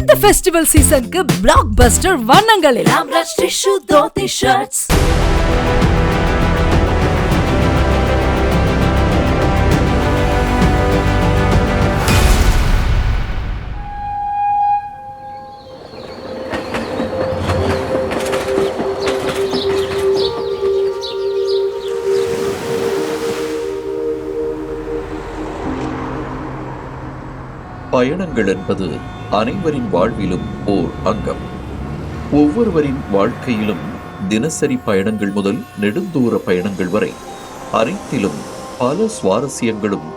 இந்த ஃபெஸ்டிவல் சீசனுக்கு பிளாக் பஸ்டர் வண்ணங்களில் ராம்ராஜ் டிஷ்யூ தோத்தி ஷர்ட்ஸ். பயணங்கள் என்பது அனைவரின் வாழ்விலும் ஓர் அங்கம். ஒவ்வொருவரின் வாழ்க்கையிலும் தினசரி பயணங்கள் முதல் நெடுந்தூர பயணங்கள் வரை அனைத்திலும் பல சுவாரஸ்யங்களும்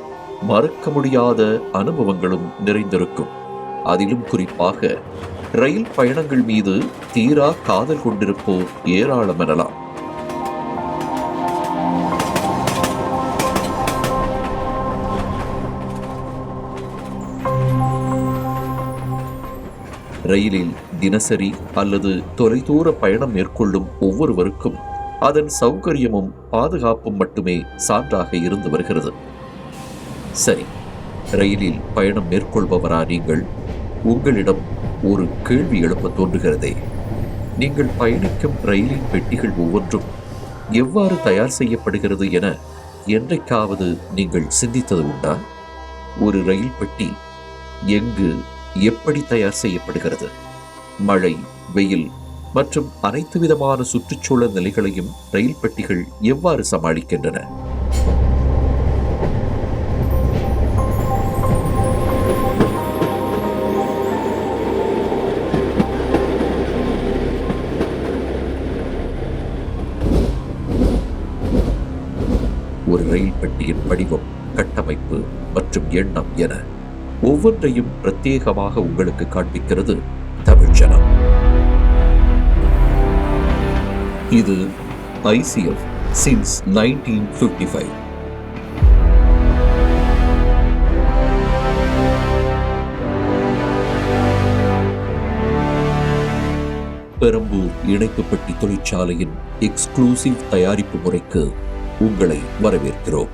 மறக்க முடியாத அனுபவங்களும் நிறைந்திருக்கும். அதிலும் குறிப்பாக ரயில் பயணங்கள் மீது தீரா காதல் கொண்டிருப்போர் ஏராளம் எனலாம். ரயிலில் தினசரி அல்லது தொலைதூர பயணம் மேற்கொள்ளும் ஒவ்வொருவருக்கும் அதன் சௌகரியமும் பாதுகாப்பும் மட்டுமே சான்றாக இருந்து வருகிறது. சரி, ரயிலில் பயணம் மேற்கொள்பவரா நீங்கள்? உங்களிடம் ஒரு கேள்வி எழுப்ப தோன்றுகிறதே. நீங்கள் பயணிக்கும் ரயிலின் பெட்டிகள் ஒவ்வொன்றும் எவ்வாறு தயார் செய்யப்படுகிறது என என்றைக்காவது நீங்கள் சிந்தித்தது உண்டா? ஒரு ரயில் பெட்டி எங்கு எப்படி தயார் செய்யப்படுகிறது? மழை, வெயில் மற்றும் அனைத்து விதமான சுற்றுச்சூழல் நிலைகளையும் ரயில் பெட்டிகள் எவ்வாறு சமாளிக்கின்றன? ஒரு ரயில் பெட்டியின் வடிவம், கட்டமைப்பு மற்றும் எண்ணம் என ஒவ்வொன்றையும் பிரத்யேகமாக உங்களுக்கு காண்பிக்கிறது தமிழ் ஜனம். இது ICF since 1955. பெரம்பூர் இணைப்பு பெட்டி தொழிற்சாலையின் எக்ஸ்க்ளூசிவ் தயாரிப்பு முறைக்கு உங்களை வரவேற்கிறோம்.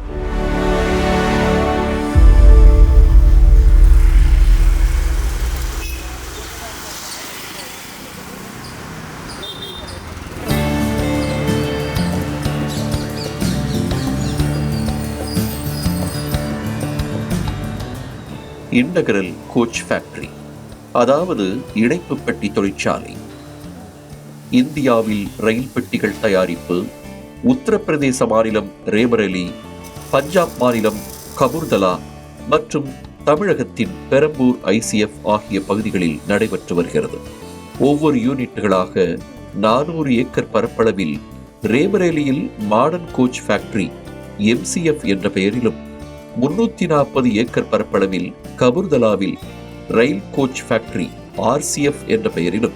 இன்டகிரல் கோச் ஃபேக்டரி, அதாவது இணைப்பு பெட்டி தொழிற்சாலை. இந்தியாவில் ரயில் பெட்டிகள் தயாரிப்பு உத்தரப்பிரதேச மாநிலம் ரேபரேலி, பஞ்சாப் மாநிலம் கபூர்தலா மற்றும் தமிழகத்தின் பெரம்பூர் ICF ஆகிய பகுதிகளில் நடைபெற்று வருகிறது. ஒவ்வொரு யூனிட்டுகளாக 400 ஏக்கர் பரப்பளவில் ரேபரேலியில் மாடர்ன் கோச் ஃபேக்டரி MCF என்ற பெயரிலும், 340 ஏக்கர் பரப்பளவில் கபூர்தலாவில் ரயில் கோச் ஃபேக்டரி RCF என்ற பெயரிலும்,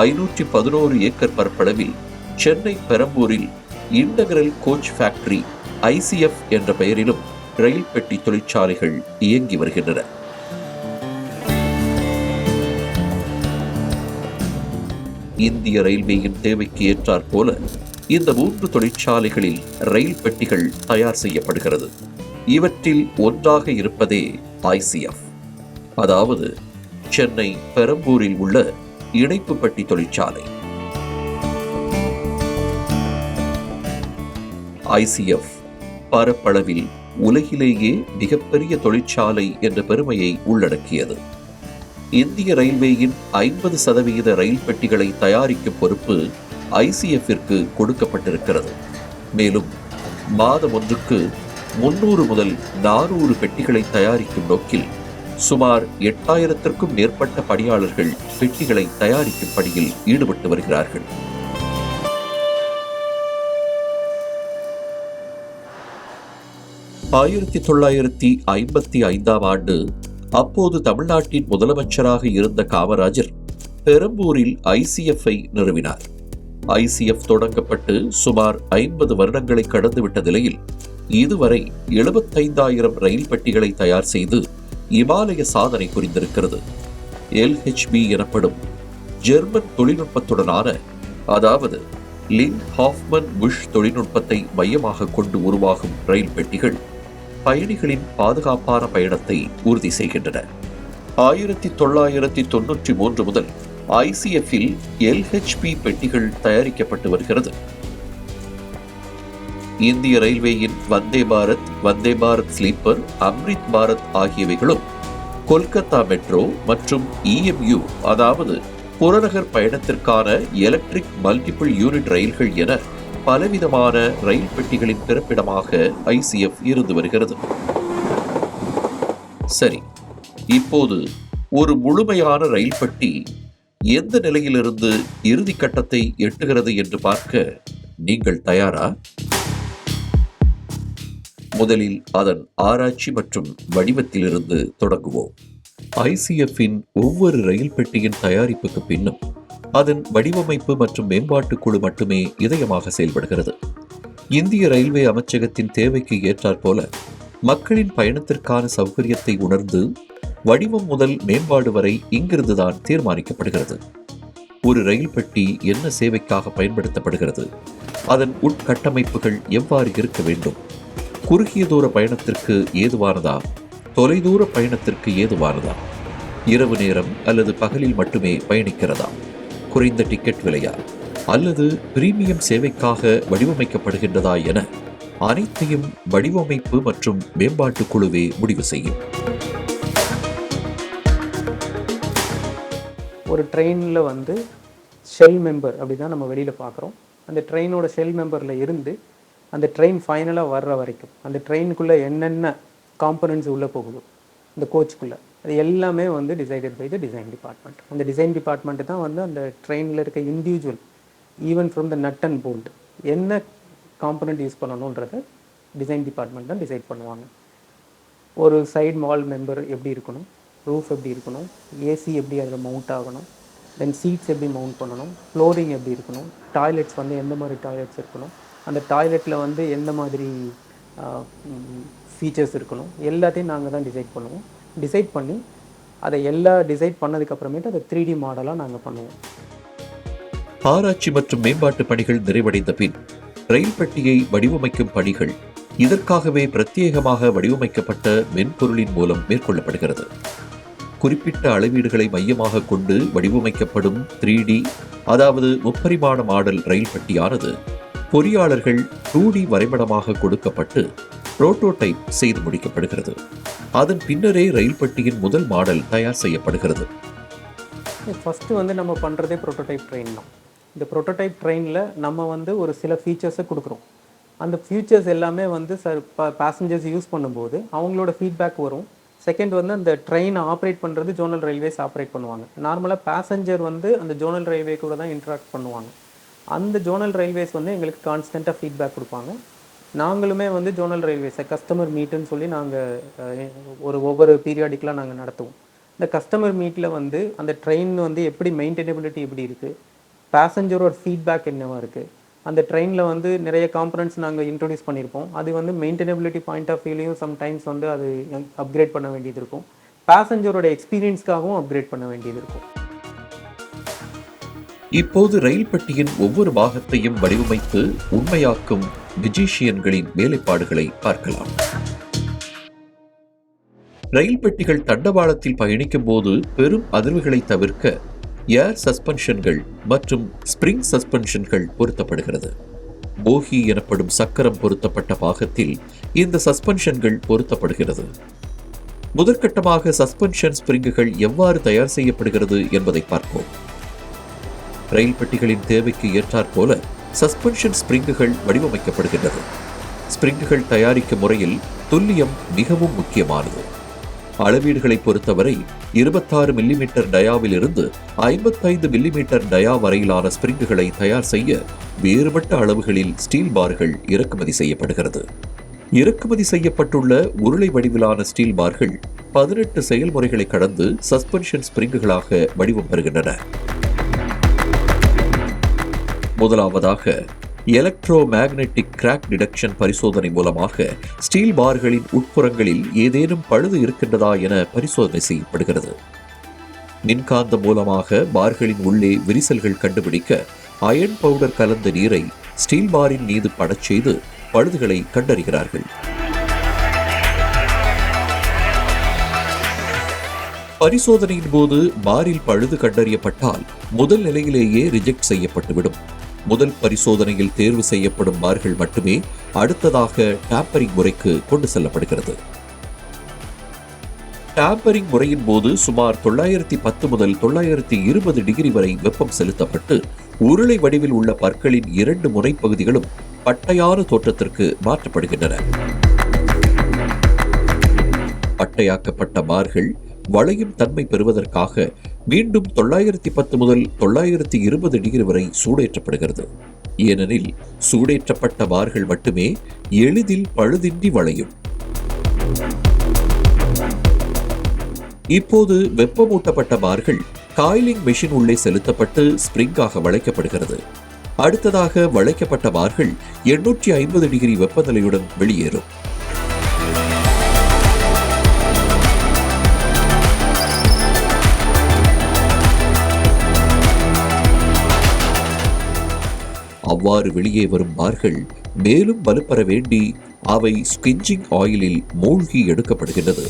511 ஏக்கர் பரப்பளவில் சென்னை பெரம்பூரில் இன்டகிரல் கோச் ஃபேக்டரி ICF என்ற பெயரிலும் ரயில் பெட்டி தொழிற்சாலைகள் இயங்கி வருகின்றன. இந்திய ரயில்வேயின் தேவைக்கு ஏற்றாற் போல இந்த 3 தொழிற்சாலைகளில் ரயில் பெட்டிகள் தயார் செய்யப்படுகிறது. இவற்றில் ஒன்றாக இருப்பதே ICF, அதாவது சென்னை பெரம்பூரில் உள்ள இணைப்பு பெட்டி தொழிற்சாலை. ICF பரப்பளவில் உலகிலேயே மிகப்பெரிய தொழிற்சாலை என்ற பெருமையை உள்ளடக்கியது. இந்திய ரயில்வேயின் 50% ரயில் பெட்டிகளை தயாரிக்கும் பொறுப்பு ICF-ற்கு கொடுக்கப்பட்டிருக்கிறது. மேலும் மாதம் ஒன்றுக்கு 300 முதல் 400 பெட்டிகளை தயாரிக்கும் நோக்கில் சுமார் 8000த்திற்கும் மேற்பட்ட பணியாளர்கள் பெட்டிகளை தயாரிக்கும் பணியில் ஈடுபட்டு வருகிறார்கள். ஆயிரத்தி 1955ஆம் ஆண்டு அப்போது தமிழ்நாட்டின் முதலமைச்சராக இருந்த காமராஜர் பெரம்பூரில் ICF-ஐ நிறுவினார். ICF தொடங்கப்பட்டு சுமார் 50 வருடங்களை கடந்துவிட்ட நிலையில் இதுவரை 75,000 ரயில் பெட்டிகளை தயார் செய்து இமாலய சாதனை புரிந்திருக்கிறது. LHB எனப்படும் ஜெர்மன் தொழில்நுட்பத்துடனான, அதாவது லிங் ஹாஃப்மன் புஷ் தொழில்நுட்பத்தை மையமாக கொண்டு உருவாகும் ரயில் பெட்டிகள் பயணிகளின் பாதுகாப்பான பயணத்தை உறுதி செய்கின்றன. 1993 முதல் ICF-இல் LHP பெட்டிகள் தயாரிக்கப்பட்டு வருகிறது. இந்திய ரயில்வேயின் வந்தே பாரத் ஸ்லீப்பர், அம்ரித் பாரத் ஆகியவைகளும் கொல்கத்தா மெட்ரோ மற்றும் EMU அதாவது புறநகர் பயணத்திற்கான எலக்ட்ரிக் மல்டிபிள் யூனிட் ரயில்கள் என பலவிதமான ரயில் பெட்டிகளின் பிறப்பிடமாக ICF இருந்து வருகிறது. சரி, இப்போது ஒரு முழுமையான ரயில் பெட்டி எந்த நிலையிலிருந்து இறுதி கட்டத்தை எட்டுகிறது என்று பார்க்க நீங்கள் தயாரா? முதலில் அதன் ஆராய்ச்சி மற்றும் வடிவத்திலிருந்து தொடங்குவோம். ICF-இன் ஒவ்வொரு ரயில் பெட்டியின் தயாரிப்புக்கு பின்னும் அதன் வடிவமைப்பு மற்றும் மேம்பாட்டு குழு மட்டுமே இதயமாக செயல்படுகிறது. இந்திய ரயில்வே அமைச்சகத்தின் தேவைக்கு ஏற்றாற்போல மக்களின் பயணத்திற்கான சௌகரியத்தை உணர்ந்து வடிவம் முதல் மேம்பாடு வரை இங்கிருந்துதான் தீர்மானிக்கப்படுகிறது. ஒரு ரயில் பெட்டி என்ன சேவைக்காக பயன்படுத்தப்படுகிறது, அதன் உட்கட்டமைப்புகள் எவ்வாறு இருக்க வேண்டும், குறுகிய தூர பயணத்திற்கு ஏதுவானதா, தொலைதூர பயணத்திற்கு ஏதுவானதா, இரவு நேரம் அல்லது பகலில் மட்டுமே பயணிக்கிறதா, குறைந்த டிக்கெட் விலையா அல்லது பிரீமியம் சேவைக்காக வடிவமைக்கப்படுகின்றதா என அனைத்தையும் வடிவமைப்பு மற்றும் மேம்பாட்டு குழுவே முடிவு செய்யும். ஒரு ட்ரெயினில் ஷெல் மெம்பர் அப்படி தான் நம்ம வெளியில் பார்க்குறோம். அந்த ட்ரெயினோட ஷெல் மெம்பரில் இருந்து அந்த ட்ரெயின் ஃபைனலாக வர்ற வரைக்கும் அந்த ட்ரெயினுக்குள்ளே என்னென்ன காம்பனன்ட்ஸ் உள்ளே போகுதோ அந்த கோச்சுக்குள்ளே அது எல்லாமே decided by the design department. அந்த டிசைன் டிபார்ட்மெண்ட்டு தான் அந்த ட்ரெயினில் இருக்க individual even from the nut and bolt என்ன காம்பனண்ட் யூஸ் பண்ணணுன்றதை டிசைன் டிபார்ட்மெண்ட் தான் டிசைட் பண்ணுவாங்க. ஒரு சைடு வால் மெம்பர் எப்படி இருக்கணும், ரூஃப் எப்படி இருக்கணும், ஏசி எப்படி அதில் மவுண்ட் ஆகணும், தென் சீட்ஸ் எப்படி மவுண்ட் பண்ணணும், ஃப்ளோரிங் எப்படி இருக்கணும், டாய்லெட்ஸ் எந்த மாதிரி டாய்லெட்ஸ் இருக்கணும், அந்த டாய்லெட்டில் எந்த மாதிரி ஃபீச்சர்ஸ் இருக்கணும், எல்லாத்தையும் நாங்கள் தான் டிசைட் பண்ணுவோம். டிசைட் பண்ணி அதை டிசைட் பண்ணதுக்கப்புறமேட்டு அதை 3D மாடலாக நாங்கள் பண்ணுவோம். ஆராய்ச்சி மற்றும் மேம்பாட்டு பணிகள் நிறைவடைந்த பின் ரயில் பெட்டியை வடிவமைக்கும் பணிகள் இதற்காகவே பிரத்யேகமாக வடிவமைக்கப்பட்ட மென்பொருளின் மூலம் மேற்கொள்ளப்படுகிறது. குறிப்பிட்ட அளவீடுகளை மையமாக கொண்டு வடிவமைக்கப்படும் 3D அதாவது முப்பரிமாண மாடல் ரயில் பெட்டியானது பொறியாளர்கள் 2D வரைபடமாக கொடுக்கப்பட்டு புரோட்டோடைப் செய்து முடிக்கப்படுகிறது. அதன் பின்னரே ரயில் பெட்டியின் முதல் மாடல் தயார் செய்யப்படுகிறது. ஃபஸ்ட்டு நம்ம பண்ணுறதே ப்ரோட்டோடைப் ட்ரெயின் தான். இந்த ப்ரோட்டோடைப் ட்ரெயினில் நம்ம ஒரு சில ஃபீச்சர்ஸை கொடுக்குறோம். அந்த ஃபீச்சர்ஸ் எல்லாமே பேசஞ்சர்ஸ் யூஸ் பண்ணும்போது அவங்களோட ஃபீட்பேக் வரும். செகண்ட் அந்த ட்ரெயினை ஆப்ரேட் பண்ணுறது ஜோனல் ரயில்வேஸ் ஆப்ரேட் பண்ணுவாங்க. நார்மலாக பேசஞ்சர் அந்த ஜோனல் ரயில்வே கூட தான் இன்ட்ராக்ட் பண்ணுவாங்க. அந்த ஜோனல் ரயில்வேஸ் எங்களுக்கு கான்ஸ்டண்ட்டாக ஃபீட்பேக் கொடுப்பாங்க. நாங்களுமே ஜோனல் ரயில்வேஸை கஸ்டமர் மீட்டுன்னு சொல்லி நாங்கள் ஒவ்வொரு பீரியாடிக்கெலாம் நாங்கள் நடத்துவோம். இந்த கஸ்டமர் மீட்டில் அந்த ட்ரெயின் எப்படி மெயின்டெனபிலிட்டி எப்படி இருக்குது, பேசஞ்சரோட ஃபீட்பேக் என்னவாக இருக்குது, அந்த ட்ரெயினில் நிறைய காம்பனன்ட்ஸ் நாங்கள் இன்ட்ரடியூஸ் பண்ணியிருப்போம். அது மெயின்டெனபிலிட்டி பாயிண்ட் ஆஃப் வியூலையும் சம்டைம்ஸ் அது அப்கிரேட் பண்ண வேண்டியது இருக்கும். பேசஞ்சரோட எக்ஸ்பீரியன்ஸ்க்காகவும் அப்கிரேட் பண்ண வேண்டியது இருக்கும். இப்போது ரயில் பெட்டியின் ஒவ்வொரு பாகத்தையும் வடிவமைத்து உண்மையாக்கும் பிஜிஷியன்களின் வேலைப்பாடுகளை பார்க்கலாம். ரயில் பெட்டிகள் தண்டவாளத்தில் பயணிக்கும் போது பெரும் அதிர்வுகளை தவிர்க்க ஏர் சஸ்பென்ஷன்கள் மற்றும் ஸ்பிரிங் சஸ்பென்ஷன்கள் பொருத்தப்படுகிறது. போகி எனப்படும் சக்கரம் பொருத்தப்பட்ட பாகத்தில் இந்த சஸ்பென்ஷன்கள் பொருத்தப்படுகிறது. முதற்கட்டமாக சஸ்பென்ஷன் ஸ்பிரிங்குகள் எவ்வாறு தயார் செய்யப்படுகிறது என்பதை பார்ப்போம். ரயில் பெட்டிகளின் தேவைக்கு ஏற்றாற்போல சஸ்பென்ஷன் ஸ்பிரிங்குகள் வடிவமைக்கப்படுகின்றன. ஸ்பிரிங்குகள் தயாரிக்கும் முறையில் துல்லியம் மிகவும் முக்கியமானது. அளவீடுகளை பொறுத்தவரை 26 மில்லிமீட்டர் டயாவில் இருந்து 55 மில்லிமீட்டர் டயா வரையிலான ஸ்பிரிங்குகளை தயார் செய்ய வேறுபட்ட அளவுகளில் ஸ்டீல் பார்கள் இறக்குமதி செய்யப்படுகிறது. இறக்குமதி செய்யப்பட்டுள்ள உருளை வடிவிலான ஸ்டீல் பார்கள் 18 செயல்முறைகளை கடந்து சஸ்பென்ஷன் ஸ்பிரிங்குகளாக வடிவம் பெறுகின்றன. முதலாவதாக எலக்ட்ரோ மேக்னெட்டிக் கிராக் டிடெக்ஷன் பரிசோதனை மூலமாக ஸ்டீல் பார்களின் உட்புறங்களில் ஏதேனும் பழுது இருக்கின்றதா என பரிசோதனை செய்யப்படுகிறது. மின்காந்தம் மூலமாக பார்களின் உள்ளே விரிசல்கள் கண்டுபிடிக்க அயர்ன் பவுடர் கலந்த நீரை ஸ்டீல் பாரின் மீது படச் செய்து பழுதுகளை கண்டறிகிறார்கள். பரிசோதனையின் போது பாரில் பழுது கண்டறியப்பட்டால் முதல் நிலையிலேயே ரிஜெக்ட் செய்யப்பட்டுவிடும். முதல் பரிசோதனையில் தேர்வு செய்யப்படும் பார்கள் மட்டுமே அடுத்ததாக டாம்பரிங் முறைக்கு கொண்டு செல்லப்படுகிறது. டாம்பரிங் முறையின் போது சுமார் 910 முதல் 920 டிகிரி வரை வெப்பம் செலுத்தப்பட்டு உருளை வடிவில் உள்ள பற்களின் 2 முனைப்பகுதிகளும் பட்டையான தோற்றத்திற்கு மாற்றப்படுகின்றன. பட்டையாக்கப்பட்ட பார்கள் வளையும் தன்மை பெறுவதற்காக மீண்டும் 910 முதல் 920 டிகிரி வரை சூடேற்றப்படுகிறது. ஏனெனில் சூடேற்றப்பட்ட பார்கள் மட்டுமே எளிதில் பழுதின்றி வளையும். இப்போது வெப்பமூட்டப்பட்ட பார்கள் காயிலிங் மெஷின் உள்ளே செலுத்தப்பட்டு ஸ்பிரிங்காக வளைக்கப்படுகிறது. அடுத்ததாக வளைக்கப்பட்ட பார்கள் 850 டிகிரி வெப்பநிலையுடன் வெளியேறும். அவ்வாறு வெளியே வரும் பார்கள் மேலும் வலுப்பெற வேண்டி அவை ஸ்கிஞ்சிங் ஆயிலில் மூழ்கி எடுக்கப்படுகின்றது.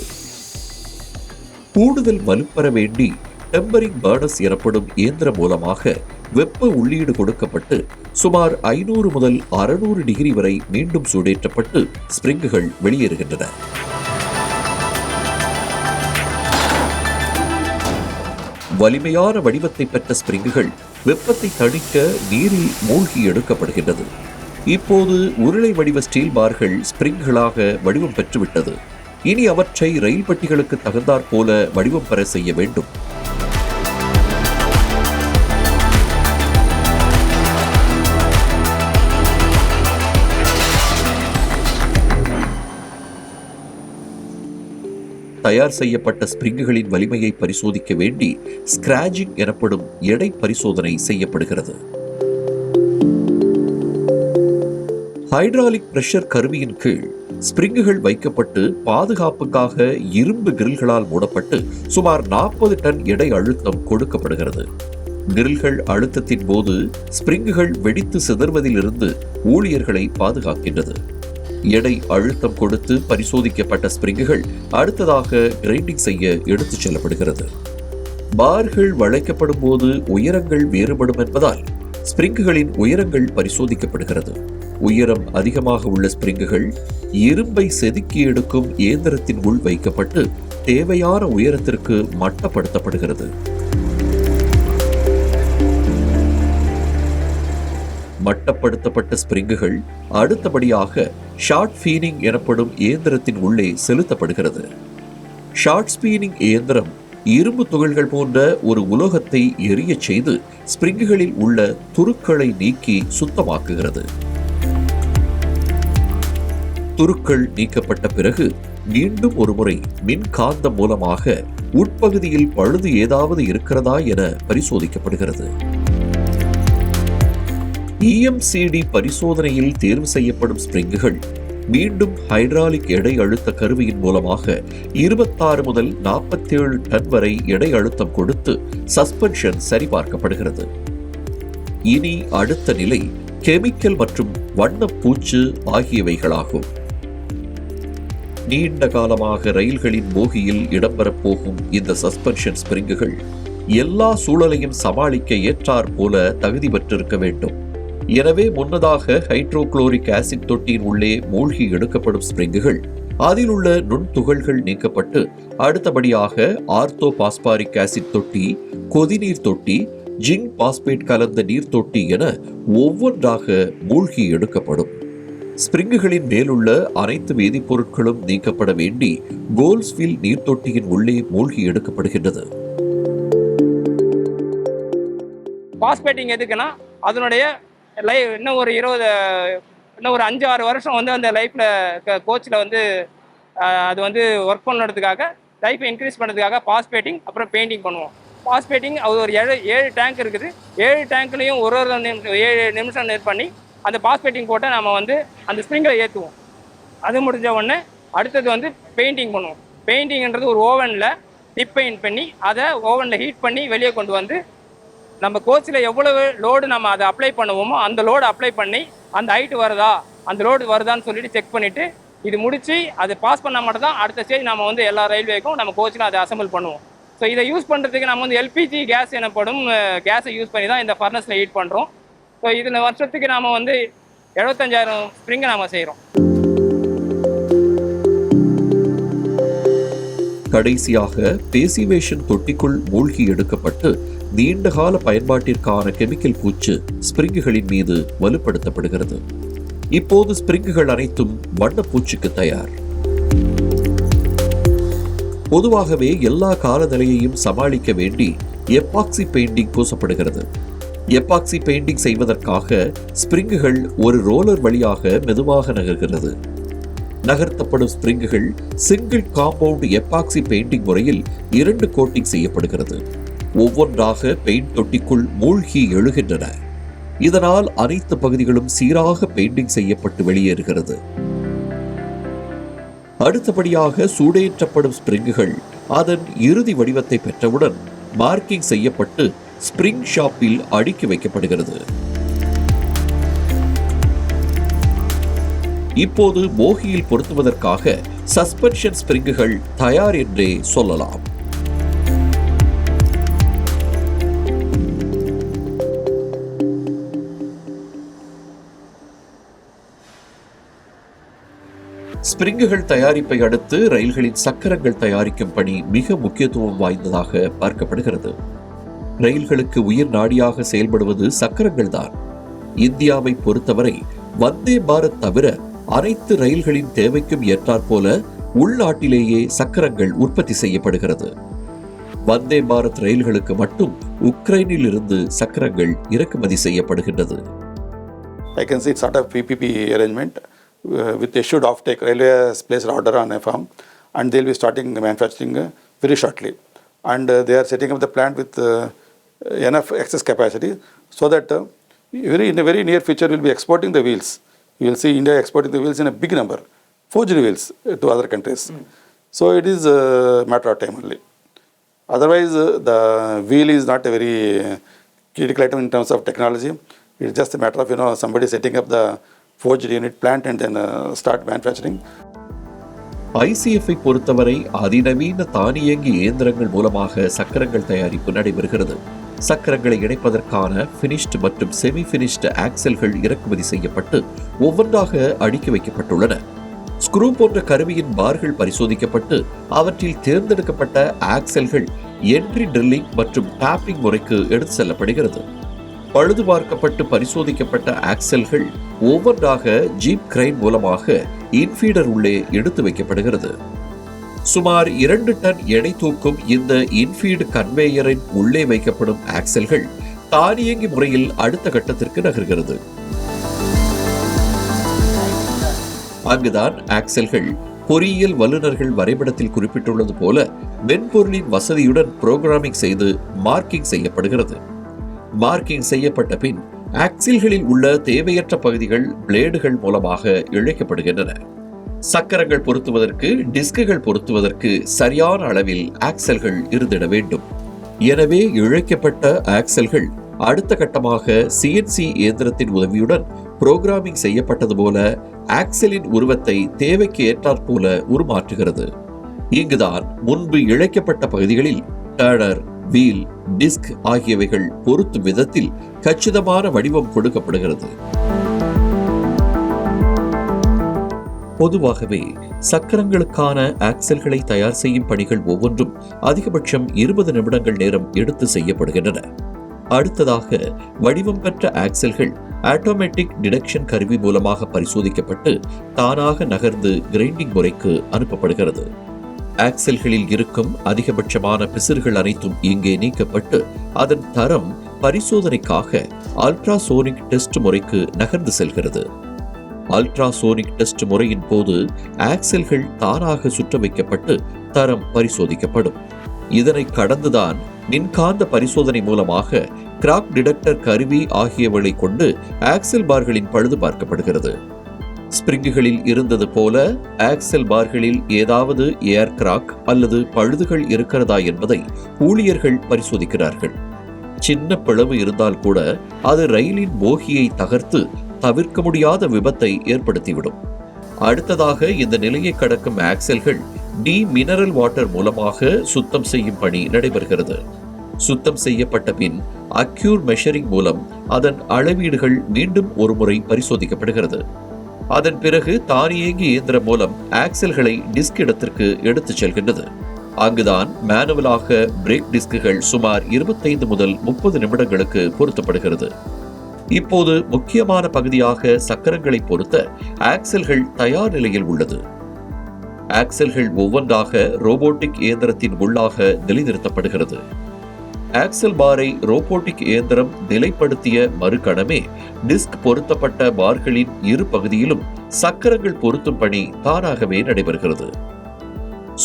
கூடுதல் வலுப்பெற வேண்டி டெம்பரிங் பர்னஸ் எனப்படும் இயந்திரம் மூலமாக வெப்ப உள்ளீடு கொடுக்கப்பட்டு சுமார் 500 முதல் 600 டிகிரி வரை மீண்டும் சூடேற்றப்பட்டு ஸ்பிரிங்குகள் வெளியேறுகின்றன. வலிமையான வடிவத்தை பெற்ற ஸ்பிரிங்குகள் வெப்பத்தை தணிக்க நீரில் மூழ்கி எடுக்கப்படுகின்றது. இப்போது உருளை வடிவ ஸ்டீல் பார்கள் ஸ்பிரிங்குகளாக வடிவம் பெற்றுவிட்டது. இனி அவற்றை ரயில் பெட்டிகளுக்கு தகுந்தாற் போல வடிவம் பெற செய்ய வேண்டும். தயார் செய்யப்பட்ட ஸ்பிரிங்குகளின் வலிமையை பரிசோதிக்க வேண்டி ஸ்கிராஜிங் எனப்படும் எடை பரிசோதனை செய்யப்படுகிறது. ஹைட்ராலிக் பிரஷர் கருவியின் கீழ் ஸ்பிரிங்குகள் வைக்கப்பட்டு பாதுகாப்புக்காக இரும்பு கிரில்களால் மூடப்பட்டு சுமார் 40 டன் எடை அழுத்தம் கொடுக்கப்படுகிறது. கிரில்கள் அழுத்தத்தின் போது ஸ்பிரிங்குகள் வெடித்து சிதறுவதிலிருந்து ஊழியர்களை பாதுகாக்கின்றது. எடை அழுத்தம் கொடுத்து பரிசோதிக்கப்பட்ட ஸ்பிரிங்குகள் அடுத்ததாக கிரைண்டிங் செய்ய எடுத்துச் செல்லப்படுகிறது. பார்கள் வளைக்கப்படும் போது உயரங்கள் வேறுபடும் என்பதால் ஸ்பிரிங்குகளின் உயரங்கள் பரிசோதிக்கப்படுகிறது. உயரம் அதிகமாக உள்ள ஸ்பிரிங்குகள் இரும்பை செதுக்கி எடுக்கும் இயந்திரத்தின் உள் வைக்கப்பட்டு தேவையான உயரத்திற்கு மட்டப்படுத்தப்படுகிறது. மட்டப்படுத்தப்பட்ட ஸ்பிரிங்குகள் அடுத்தபடியாக ஷார்ட் ஃபீனிங் எனப்படும் இயந்திரத்தின் உள்ளே செலுத்தப்படுகிறது. ஷார்ட் ஸ்பீனிங் இயந்திரம் இரும்பு துகள்கள் போன்ற ஒரு உலோகத்தை எரியச் செய்து ஸ்பிரிங்குகளில் உள்ள துருக்களை நீக்கி சுத்தமாக்குகிறது. துருக்கள் நீக்கப்பட்ட பிறகு மீண்டும் ஒருமுறை மின்காந்தம் மூலமாக உட்பகுதியில் பழுது ஏதாவது இருக்கிறதா என பரிசோதிக்கப்படுகிறது. EMCD பரிசோதனையில் தேர்வு செய்யப்படும் ஸ்பிரிங்குகள் மீண்டும் ஹைட்ராலிக் எடை அழுத்த கருவியின் மூலமாக 26 முதல் 47 டன் வரை எடை அழுத்தம் கொடுத்து சஸ்பென்ஷன் சரிபார்க்கப்படுகிறது. இனி அடுத்த நிலை கெமிக்கல் மற்றும் வண்ணப்பூச்சு ஆகியவைகளாகும். நீண்ட காலமாக ரயில்களின் போகியில் இடம்பெறப் போகும் இந்த சஸ்பென்ஷன் ஸ்பிரிங்குகள் எல்லா சூழலையும் சமாளிக்க ஏற்றாற் போல தகுதி பெற்றிருக்க வேண்டும். எனவே முன்னதாக ஹைட்ரோகுளோரிக் ஆசிட் தொட்டியின் உள்ளே மூழ்கி எடுக்கப்படும் ஸ்பிரிங்குகள் அதில் உள்ள நுண்துகள்கள் நீக்கப்பட்டு அடுத்தபடியாக ஆர்த்தோ பாஸ்பாரிக் ஆசிட் தொட்டி, கொதிநீர் தொட்டி, ஜிங்க் பாஸ்பேட் கலந்த நீர் தொட்டி என ஒவ்வொன்றாக மூழ்கி எடுக்கப்படும். ஸ்பிரிங்குகளின் மேலுள்ள அனைத்து வேதிப்பொருட்களும் நீக்கப்பட வேண்டி கோல்ஸ்வில் நீர்த்தொட்டியின் உள்ளே மூழ்கி எடுக்கப்படுகின்றது. பாஸ்பேட்டிங் எதுக்குன்னா அதனுடைய இன்னும் ஒரு 5-6 வருஷம் வந்து அந்த லைஃப்பில் கோச்சில் வந்து அது வந்து ஒர்க் பண்ணுறதுக்காக லைஃப்பை இன்க்ரீஸ் பண்ணுறதுக்காக பாஸ்பேட்டிங் அப்புறம் பெயிண்டிங் பண்ணுவோம். பாஸ்பேட்டிங் அது ஒரு 7 டேங்க் இருக்குது. 7 டேங்க்லேயும் ஒரு 7 நிமிஷம் நேர் பண்ணி அந்த பாஸ்பேட்டிங் போட்டு நம்ம வந்து அந்த ஸ்ப்ரிங்கில் ஏற்றுவோம். அது முடிஞ்ச உடனே அடுத்தது வந்து பெயிண்டிங் பண்ணுவோம். பெயிண்டிங்ன்றது ஒரு ஓவனில் டிப் பெயிண்ட் பண்ணி அதை ஓவனில் ஹீட் பண்ணி வெளியே கொண்டு வந்து நம்ம கோச்சில் எவ்வளவு லோடு நம்ம அதை அப்ளை பண்ணுவோமோ அந்த லோடு அப்ளை பண்ணி அந்த ஹைட் வருதா அந்த லோடு வருதான்னு சொல்லிட்டு செக் பண்ணிவிட்டு இது முடித்து அது பாஸ் பண்ணால் மட்டும் தான் அடுத்த ஸ்டேஜ் நம்ம வந்து எல்லா ரயில்வேக்கும் நம்ம கோச்சில் அதை அசம்பிள் பண்ணுவோம். ஸோ இதை யூஸ் பண்ணுறதுக்கு நம்ம வந்து எல்பிஜி கேஸ் எனப்படும் கேஸை யூஸ் பண்ணி தான் இந்த ஃபர்னஸில் ஹீட் பண்ணுறோம். ஸோ இதில் வருஷத்துக்கு நாம் வந்து 75,000 ஸ்ப்ரிங்கை நாம் செய்கிறோம். கடைசியாக பேசிவேஷன் தொட்டிக்குள் மூழ்கி எடுக்கப்பட்டு நீண்டகால பயன்பாட்டிற்கான கெமிக்கல் பூச்சு ஸ்பிரிங்குகளின் மீது வலுப்படுத்தப்படுகிறது. இப்போது ஸ்பிரிங்குகள் அனைத்தும் வண்ணப்பூச்சுக்கு தயார். பொதுவாகவே எல்லா காலநிலையையும் சமாளிக்க வேண்டி எப்பாக்சி பெயிண்டிங் பூசப்படுகிறது. எப்பாக்சி பெயிண்டிங் செய்வதற்காக ஸ்பிரிங்குகள் ஒரு ரோலர் வழியாக மெதுவாக நகர்கிறது. நகர்த்தப்படும் ஸ்பிரிங்குகள் சிங்கிள் காம்பவுண்ட் எப்பாக்சி பெயிண்டிங் முறையில் 2 கோட்டிங் செய்யப்படுகிறது. ஒவ்வொன்றாக பெயிண்ட் தொட்டிக்குள் மூழ்கி எழுகின்றன. இதனால் அனைத்து பகுதிகளும் சீராக பெயிண்டிங் செய்யப்பட்டு வெளியேறுகிறது. அடுத்தபடியாக சூடேற்றப்படும் ஸ்பிரிங்குகள் அதன் இறுதி வடிவத்தை பெற்றவுடன் மார்க்கிங் செய்யப்பட்டு ஸ்பிரிங் ஷாப்பில் அடுக்கி வைக்கப்படுகிறது. இப்போது போகியில் பொருத்துவதற்காக சஸ்பென்ஷன் ஸ்பிரிங்குகள் தயார் என்றே சொல்லலாம். ஸ்பிரிங்குகள் தயாரிப்பை அடுத்து ரயில்களின் சக்கரங்கள் தயாரிக்கும் பணி மிக முக்கியத்துவம் வாய்ந்ததாக பார்க்கப்படுகிறது. ரயில்களுக்கு உயிர் நாடியாக செயல்படுவது சக்கரங்கள் தான். இந்தியாவை பொறுத்தவரை வந்தே பாரத் தவிர அனைத்து ரயில்களின் தேவைக்கும் ஏற்றாற்போல உள்நாட்டிலேயே சக்கரங்கள் உற்பத்தி செய்யப்படுகிறது. வந்தே பாரத் ரயில்களுக்கு மட்டும் உக்ரைனில் இருந்து சக்கரங்கள் இறக்குமதி செய்யப்படுகின்றது. I can see it's sort of PPP arrangement with issued offtake. Railway has placed order on a firm and they'll be starting manufacturing very shortly. And they are setting up the plant with enough excess capacity so that in a very near future we'll be exporting the wheels. You will see India exporting the wheels in a big number, forged wheels to other countries. So it is a matter of time only. Otherwise, the wheel is not a very critical item in terms of technology. It's just a matter of somebody setting up the forged unit plant and then start manufacturing. ICF பொறுத்தவரை அதிநவீன தானியங்கி இயந்திரங்கள் மூலமாக சக்கரங்கள் தயாரிப்பு நடைபெறுகிறது. சக்கரங்களை இணைப்பதற்கான finished மற்றும் செமி பினிஷ்டு ஆக்சல்கள் இறக்குமதி செய்யப்பட்டு ஒவ்வொன்றாக அடுக்கி வைக்கப்பட்டுள்ளன. ஸ்க்ரூ போன்ற கருவியின் பார்கள் பரிசோதிக்கப்பட்டு அவற்றில் தேர்ந்தெடுக்கப்பட்ட ஆக்சல்கள் என்ட்ரி ட்ரில்லிங் மற்றும் டாப்பிங் முறைக்கு எடுத்து செல்லப்படுகிறது. பழுது பார்க்கப்பட்டு பரிசோதிக்கப்பட்ட ஆக்சல்கள் ஒவ்வொன்றாக ஜீப் கிரைன் மூலமாக இன்ஃபீடர் உள்ளே எடுத்து வைக்கப்படுகிறது. சுமார் 2 டன் எடை தூக்கும் இந்த இன்ஃபீடு கன்வேயரின் உள்ளே வைக்கப்படும் ஆக்சல்கள் தானியங்கி முறையில் அடுத்த கட்டத்திற்கு நகர்கிறது. அங்குதான் ஆக்சல்கள் பொறியியல் வல்லுநர்கள் வரைபடத்தில் குறிப்பிட்டுள்ளது போல மென்பொருளின் வசதியுடன் புரோகிராமிங் செய்து மார்க்கிங் செய்யப்படுகிறது. மார்க்கிங் செய்யப்பட்ட பின் ஆக்சில்களில் உள்ள தேவையற்ற பகுதிகள் பிளேடுகள் மூலமாக இழைக்கப்படுகின்றன. சக்கரங்கள் பொருத்துவதற்கு டிஸ்குகள் பொருத்துவதற்கு சரியான அளவில் ஆக்சல்கள் இருந்திட வேண்டும். எனவே இழைக்கப்பட்ட ஆக்சல்கள் அடுத்த கட்டமாக சிஎன்சி இயந்திரத்தின் உதவியுடன் புரோகிராமிங் செய்யப்பட்டது போல ஆக்சலின் உருவத்தை தேவைக்கு ஏற்றாற்போல உருமாற்றுகிறது. இங்குதான் முன்பு இழைக்கப்பட்ட பகுதிகளில் டர்னர், வீல், டிஸ்க் ஆகியவைகள் பொருத்தும் விதத்தில் கச்சிதமான வடிவம் கொடுக்கப்படுகிறது. பொதுவாகவே சக்கரங்களுக்கான ஆக்சல்களை தயார் செய்யும் பணிகள் ஒவ்வொன்றும் அதிகபட்சம் 20 நிமிடங்கள் நேரம் எடுத்து செய்யப்படுகின்றன. அடுத்ததாக வடிவம் பெற்ற ஆக்சல்கள் ஆட்டோமேட்டிக் டிடெக்ஷன் கருவி மூலமாக பரிசோதிக்கப்பட்டு தானாக நகர்ந்து கிரைண்டிங் முறைக்கு அனுப்பப்படுகிறது. ஆக்சல்களில் இருக்கும் அதிகபட்சமான பிசிறுகள் அனைத்தும் இங்கே நீக்கப்பட்டு அதன் தரம் பரிசோதனைக்காக அல்ட்ராசோனிக் டெஸ்ட் முறைக்கு நகர்ந்து செல்கிறது. அல்ட்ராசோனிக் டெஸ்ட் முறையின் போது ஆக்சல்கள் தானாக சுற்ற வைக்கப்பட்டு தரம் பரிசோதிக்கப்படும். இதனை கடந்துதான் மின்காந்த பரிசோதனை மூலமாக கிராக் டிடெக்டர் கருவி ஆகியவற்றை கொண்டு ஆக்சல் பார்களின் பழுது பார்க்கப்படுகிறது. ஸ்பிரிங்குகளில் இருந்தது போல ஆக்சல் பார்களில் ஏதாவது ஏர் கிராக் அல்லது பழுதுகள் இருக்கிறதா என்பதை ஊழியர்கள் பரிசோதிக்கிறார்கள். சின்ன பிளவு இருந்தால் கூட அது ரயிலின் போகியை தகர்த்து தவிர்க்க முடியாத விபத்தை ஏற்படுத்திவிடும். அடுத்ததாக இந்த நிலையை கடக்கும் ஆக்சல்கள் மினரல் வாட்டர் மூலமாக சுத்தம் செய்யும் பணி நடைபெறுகிறது. சுத்தம் செய்யப்பட்ட பின் அக்யூர் மெஷரிங் மூலம் அதன் அளவீடுகள் மீண்டும் ஒருமுறை பரிசோதிக்கப்படுகிறது. அதன் பிறகு தானியங்கி இயந்திரம் மூலம் ஆக்சல்களை டிஸ்க் இடத்திற்கு எடுத்துச் செல்கின்றது. அங்குதான் மேனுவலாக பிரேக் டிஸ்குகள் சுமார் 25 முதல் 30 நிமிடங்களுக்கு பொருத்தப்படுகிறது. இப்போது முக்கியமான பகுதியாக சக்கரங்களை பொருத்த ஆக்சல்கள் தயார் நிலையில் உள்ளது. ஆக்சல்கள் ஒவ்வொன்றாக ரோபோட்டிக் இயந்திரத்தின் உள்ளாக நிலைநிறுத்தப்படுகிறது. ஆக்சல் பாரை ரோபோட்டிக் இயந்திரம் நிலைப்படுத்திய மறுகணமே டிஸ்க் பொருத்தப்பட்ட பார்களின் இரு பகுதியிலும் சக்கரங்கள் பொருத்தும் பணி தானாகவே நடைபெறுகிறது.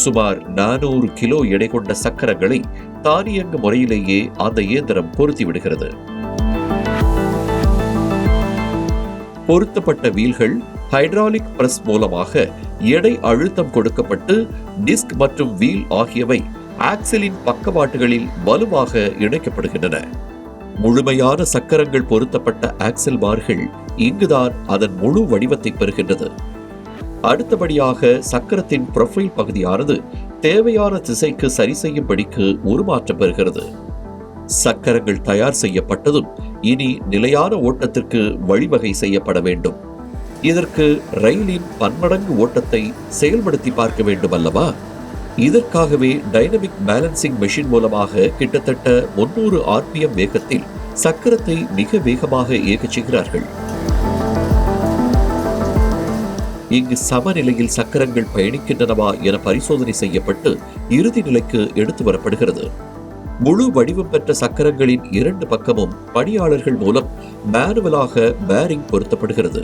சுமார் 400 கிலோ எடை கொண்ட சக்கரங்களை தானியங்கு முறையிலேயே அந்த இயந்திரம் பொருத்திவிடுகிறது. பொருத்தப்பட்ட வீல்கள் ஹைட்ராலிக் பிரஸ் மூலமாக எடை அழுத்தம் கொடுக்கப்பட்டு டிஸ்க் மற்றும் வீல் ஆகியவை ஆக்சலின் பக்கவாட்டுகளில் வலுவாக இணைக்கப்படுகின்றன. முழுமையான சக்கரங்கள் பொருத்தப்பட்ட ஆக்சல் பார்கள் இங்குதான் அதன் முழு வடிவத்தை பெறுகின்றது. அடுத்தபடியாக சக்கரத்தின் ப்ரொஃபைல் பகுதியானது தேவையான திசைக்கு சரி செய்யும்படிக்கு உருமாற்றம் பெறுகிறது. சக்கரங்கள் தயார் செய்யப்பட்டதும் இனி நிலையான ஓட்டத்திற்கு வழிவகை செய்யப்பட வேண்டும். இதற்கு ரயிலின் பன்மடங்கு ஓட்டத்தை செயல்படுத்தி பார்க்க வேண்டும் அல்லவா? இதற்காகவே டைனமிக் பேலன்சிங் மெஷின் மூலமாக கிட்டத்தட்ட 300 RPM வேகத்தில் சக்கரத்தை மிக வேகமாக இயக்கச் செய்கிறார்கள். இங்கு சமநிலையில் சக்கரங்கள் பயணிக்கின்றனவா என பரிசோதனை செய்யப்பட்டு இறுதி நிலைக்கு எடுத்து வரப்படுகிறது. முழு வடிவம் பெற்ற சக்கரங்களின் 2 பக்கமும் பணியாளர்கள் மூலம் மேனுவலாக பேரிங் பொருத்தப்படுகிறது.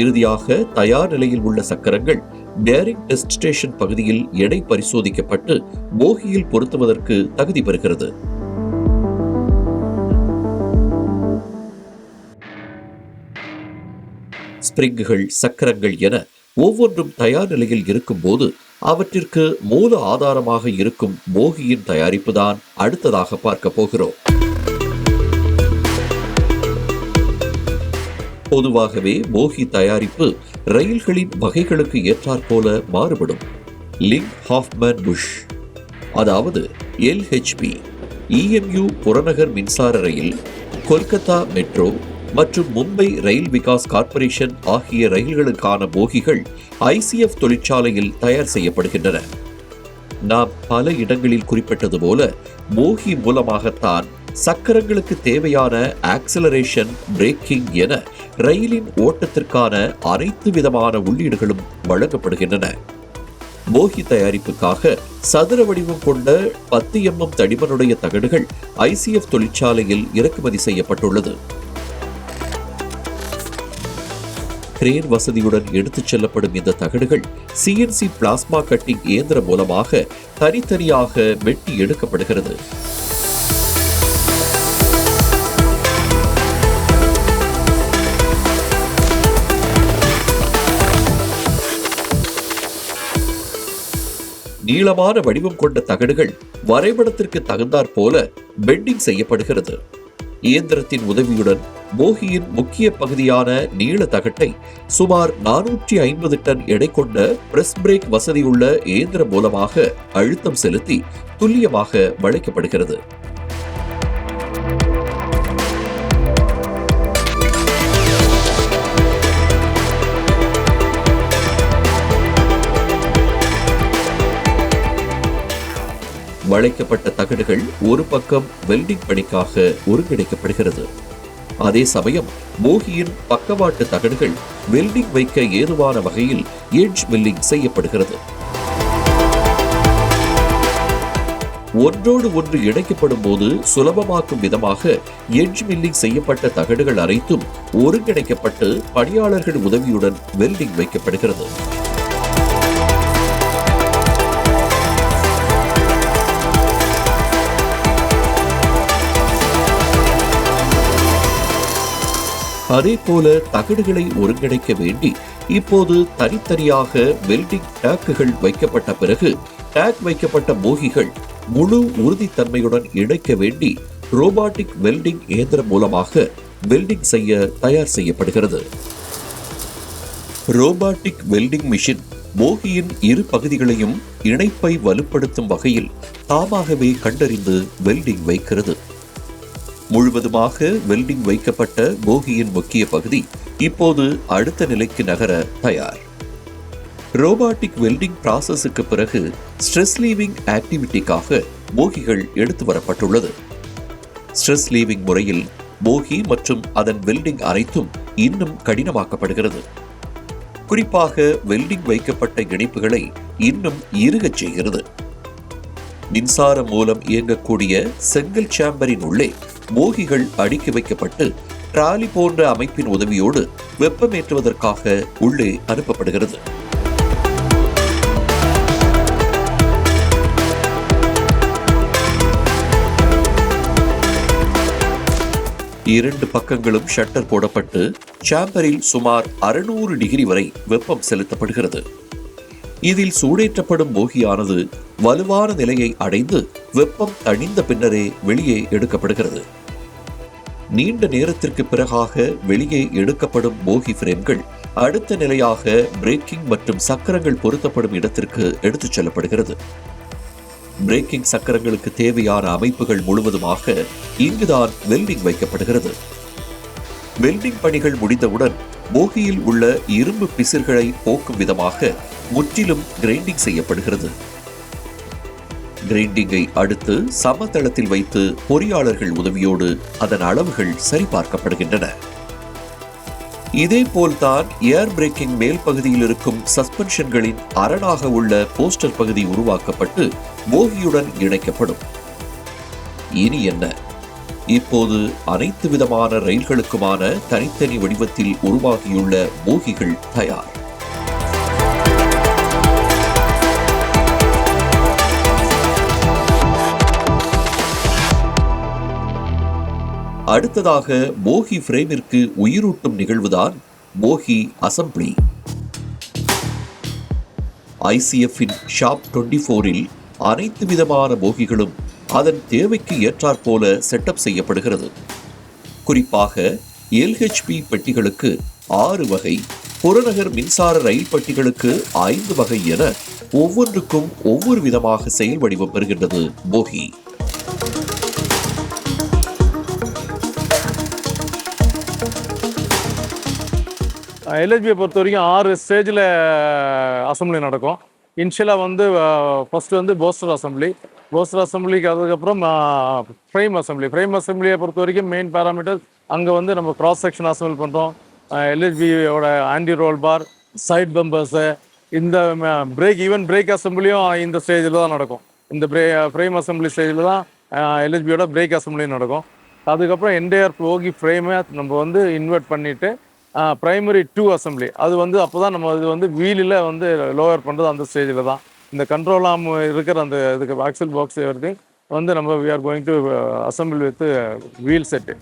இறுதியாக தயார் நிலையில் உள்ள சக்கரங்கள் பேரிங் டெஸ்ட் ஸ்டேஷன் பகுதியில் எடை பரிசோதிக்கப்பட்டு போகியில் பொருத்துவதற்கு தகுதி பெறுகிறது. ஸ்பிரிங்குகள், சக்கரங்கள் என ஒவ்வொன்றும் தயார் நிலையில் இருக்கும் போது அவற்றிற்கு மூல ஆதாரமாக இருக்கும் போகியின் தயாரிப்புதான் அடுத்ததாக பார்க்க போகிறோம். பொதுவாகவே போகி தயாரிப்பு ரயில்களின் வகைகளுக்கு ஏற்றாற்போல மாறுபடும். லிங்க் ஹாஃப்மேன் புஷ், அதாவது LHB, EMU புறநகர் மின்சார ரயில், கொல்கத்தா மெட்ரோ மற்றும் மும்பை ரயில் விகாஸ் கார்ப்பரேஷன் ஆகிய ரயில்களுக்கான போகிகள் ICF தொழிற்சாலையில் தயார் செய்யப்படுகின்றன. நாம் பல இடங்களில் குறிப்பிட்டது போல போகி மூலமாகத்தான் சக்கரங்களுக்கு தேவையான ஆக்சலரேஷன், பிரேக்கிங் என ரயிலின் ஓட்டத்திற்கான அனைத்து விதமான உள்ளீடுகளும் வழங்கப்படுகின்றன. போகி தயாரிப்புக்காக சதுர வடிவம் கொண்ட 10 mm தடிமனுடைய தகடுகள் ICF தொழிற்சாலையில் இறக்குமதி செய்யப்பட்டுள்ளது. கிரேன் வசதியுடன் எடுத்துச் செல்லப்படும் இந்த தகடுகள் CNC பிளாஸ்மா கட்டிங் இயந்திரம் மூலமாக தனித்தனியாக வெட்டி எடுக்கப்படுகிறது. நீளமான வடிவம் கொண்ட தகடுகள் வரைபடத்திற்கு தகுந்தாற் போல பெண்டிங் செய்யப்படுகிறது. இயந்திரத்தின் உதவியுடன் போகியின் முக்கிய பகுதியான நீள தகட்டை சுமார் 450 டன் எடை கொண்ட பிரஸ் பிரேக் வசதியுள்ள இயந்திரம் மூலமாக அழுத்தம் செலுத்தி துல்லியமாக வளைக்கப்படுகிறது. வளைக்கப்பட்ட தகடுகள் ஒரு பக்கம் வெல்டிங் பணிக்காக ஒருங்கிணைக்கப்படுகிறது. அதே சமயம் போகியின் பக்கவாட்டு தகடுகள் வெல்டிங் வைக்க ஏதுவான வகையில் எட்ஜ் மில்லிங் செய்யப்படுகிறது. ஒன்றோடு ஒன்று இணைக்கப்படும் போது சுலபமாக்கும் விதமாக எட்ஜ் மில்லிங் செய்யப்பட்ட தகடுகள் அனைத்தும் ஒருங்கிணைக்கப்பட்டு பணியாளர்கள் உதவியுடன் வெல்டிங் வைக்கப்படுகிறது. அதே போல தகடுகளை ஒருங்கிணைக்க வேண்டி இப்போது தனித்தனியாக வெல்டிங் டேக்குகள் வைக்கப்பட்ட பிறகு டேக் வைக்கப்பட்ட போகிகள் முழு உறுதித்தன்மையுடன் இணைக்க வேண்டி ரோபாட்டிக் வெல்டிங் இயந்திரம் மூலமாக வெல்டிங் செய்ய தயார் செய்யப்படுகிறது. ரோபாட்டிக் வெல்டிங் மிஷின் போகியின் இரு பகுதிகளையும் இணைப்பை வலுப்படுத்தும் வகையில் தாமாகவே கண்டறிந்து வெல்டிங் வைக்கிறது. முழுவதுமாக வெல்டிங் வைக்கப்பட்ட போகியின் முக்கிய பகுதி இப்போது அடுத்த நிலைக்கு நகர தயார். ரோபாட்டிக் வெல்டிங் ப்ராசஸுக்கு பிறகு ஸ்ட்ரெஸ் லீவிங் ஆக்டிவிட்டிக்காக போகிகள் எடுத்து வரப்பட்டுள்ளது. ஸ்ட்ரெஸ் லீவிங் முறையில் போகி மற்றும் அதன் வெல்டிங் அனைத்தும் இன்னும் கடினமாக்கப்படுகிறது. குறிப்பாக வெல்டிங் வைக்கப்பட்ட இணைப்புகளை இன்னும் இறுகச் செய்கிறது. மின்சாரம் மூலம் இயங்கக்கூடிய செங்கல் சேம்பரின் உள்ளே போகிகள் அடுக்கி வைக்கப்பட்டு டிராலி போன்ற அமைப்பின் உதவியோடு வெப்பமேற்றுவதற்காக உள்ளே அனுப்பப்படுகிறது. இரண்டு பக்கங்களும் ஷட்டர் போடப்பட்டு சேம்பரில் சுமார் 600 டிகிரி வரை வெப்பம் செலுத்தப்படுகிறது. இதில் சூடேற்றப்படும் போகியானது வலுவான நிலையை அடைந்து வெப்பம் தணிந்த பின்னரே வெளியே எடுக்கப்படுகிறது. நீண்ட நேரத்திற்கு பிறகாக வெளியே எடுக்கப்படும் போகி ஃப்ரேம்கள் அடுத்த நிலையாக பிரேக்கிங் மற்றும் சக்கரங்கள் பொருத்தப்படும் இடத்திற்கு எடுத்துச் செல்லப்படுகிறது. பிரேக்கிங் சக்கரங்களுக்கு தேவையான அமைப்புகள் முழுவதுமாக இங்குதான் வெல்டிங் வைக்கப்படுகிறது. வெல்டிங் பணிகள் முடிந்தவுடன் போகியில் உள்ள இரும்பு பிசிர்களை போக்கும் விதமாக முற்றிலும் கிரைண்டிங் செய்யப்படுகிறது. கிரைண்டிங்கை அடுத்து சமதளத்தில் வைத்து பொறியாளர்கள் உதவியோடு அதன் அளவுகள் சரிபார்க்கப்படுகின்றன. இதேபோல்தான் ஏர் பிரேக்கிங் மேல் பகுதியில் இருக்கும் சஸ்பென்ஷன்களின் அரணாக உள்ள போஸ்டர் பகுதி உருவாக்கப்பட்டு போகியுடன் இணைக்கப்படும். இனி என்ன? இப்போது அனைத்து விதமான ரயில்களுக்குமான தனித்தனி வடிவத்தில் உருவாகியுள்ள போகிகள் தயார். அடுத்ததாக போகி ஃப்ரேமிற்கு உயிரூட்டும் நிகழ்வுதான் போகி அசம்பிளி. ICF-இன் ஷாப் 24-இல் அனைத்து விதமான போகிகளும் அதன் தேவைக்கு ஏற்றாற்போல செட்டப் செய்யப்படுகிறது. குறிப்பாக LHP பெட்டிகளுக்கு 6 வகை, புறநகர் மின்சார ரயில் பெட்டிகளுக்கு 5 வகை என ஒவ்வொன்றுக்கும் ஒவ்வொரு விதமாக செயல் வடிவம் பெறுகின்றது போகி. LHB பொறுத்த வரைக்கும் 6 ஸ்டேஜில் அசம்பிளி நடக்கும். இனிஷியலாக வந்து ஃபர்ஸ்ட் வந்து போஸ்டர் அசம்பிளிக்கு அதுக்கப்புறம் ஃப்ரேம் அசம்பிளியை பொறுத்த வரைக்கும் மெயின் பேராமீட்டர் அங்கே வந்து நம்ம கிராஸ் செக்ஷன் அசம்பிள் பண்ணுறோம். LHBயோட ஆன்டி ரோல் பார், சைட் பம்பர்ஸு, இந்த பிரேக் அசம்பிளியும் இந்த ஸ்டேஜில் தான் நடக்கும். இந்த ஃப்ரேம் அசம்பிளி ஸ்டேஜில் தான் LHBயோட பிரேக் அசம்பிளியும் நடக்கும். அதுக்கப்புறம் என்டையர் போகி ஃப்ரேமை நம்ம வந்து இன்வெர்ட் பண்ணிவிட்டு பிரைமரி 2 அசம்பிளி அது வந்து அப்போ தான் நம்ம இது வந்து வீலில் வந்து லோவர் பண்ணுறது அந்த ஸ்டேஜில் தான். இந்த கண்ட்ரோல் ஆர்ம் இருக்கிற அந்த இதுக்கு ஆக்சல் பாக்ஸ் வருது வந்து நம்ம we are going to assemble with wheel set.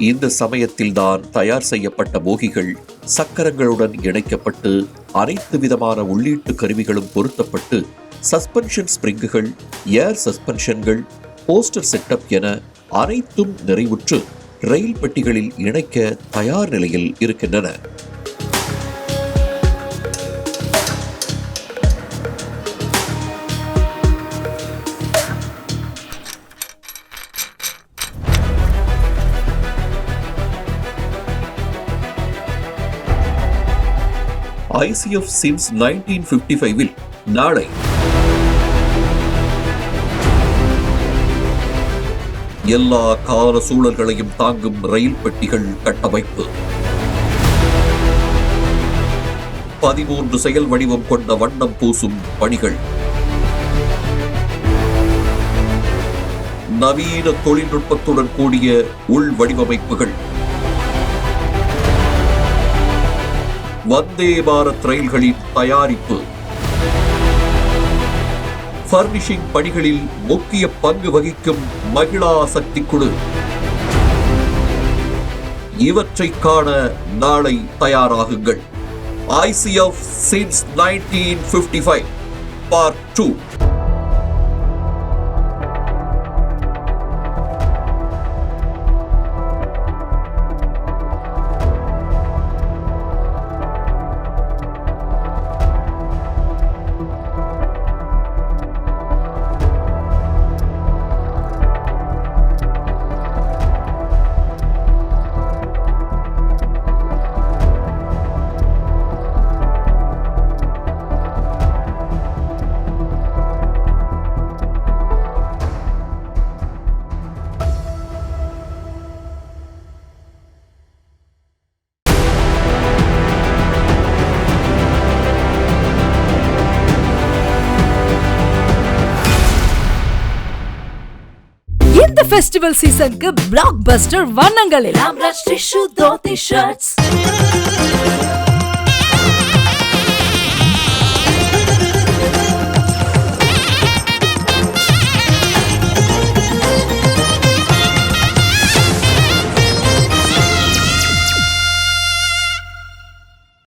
இந்த சமயத்தில் தான் தயார் செய்யப்பட்ட போகிகள் சக்கரங்களுடன் இணைக்கப்பட்டு அனைத்து விதமான உள்ளீட்டு கருவிகளும் பொருத்தப்பட்டு சஸ்பென்ஷன் ஸ்பிரிங்குகள், ஏர் சஸ்பென்ஷன்கள், போஸ்டர் செட்டப் என அனைத்தும் நிறைவுற்று ரயில் பெட்டிகளில் இணைக்க தயார் நிலையில் இருக்கின்றன. ICF since 1955-இல் நாளை எல்லா கால சூழல்களையும் தாங்கும் ரயில் பெட்டிகள் கட்டமைப்பு, 13 செயல் வடிவம் கொண்ட வண்ணம் பூசும் பணிகள், நவீன தொழில்நுட்பத்துடன் கூடிய உள் வடிவமைப்புகள், வந்தே பாரத் ரயில்களின் தயாரிப்பு, பர்னிஷிங் பணிகளில் முக்கிய பங்கு வகிக்கும் மகிழா சக்தி குழு, இவற்றை காண நாளை தயாராகுங்கள். ICF since 1955 Part 2. ஃபெஸ்டிவல் சீசனுக்கு பிளாக் பஸ்டர் வண்ணங்களில் ராம்ராஜ் டிஷ்யூ தோத்தி ஷர்ட்ஸ்.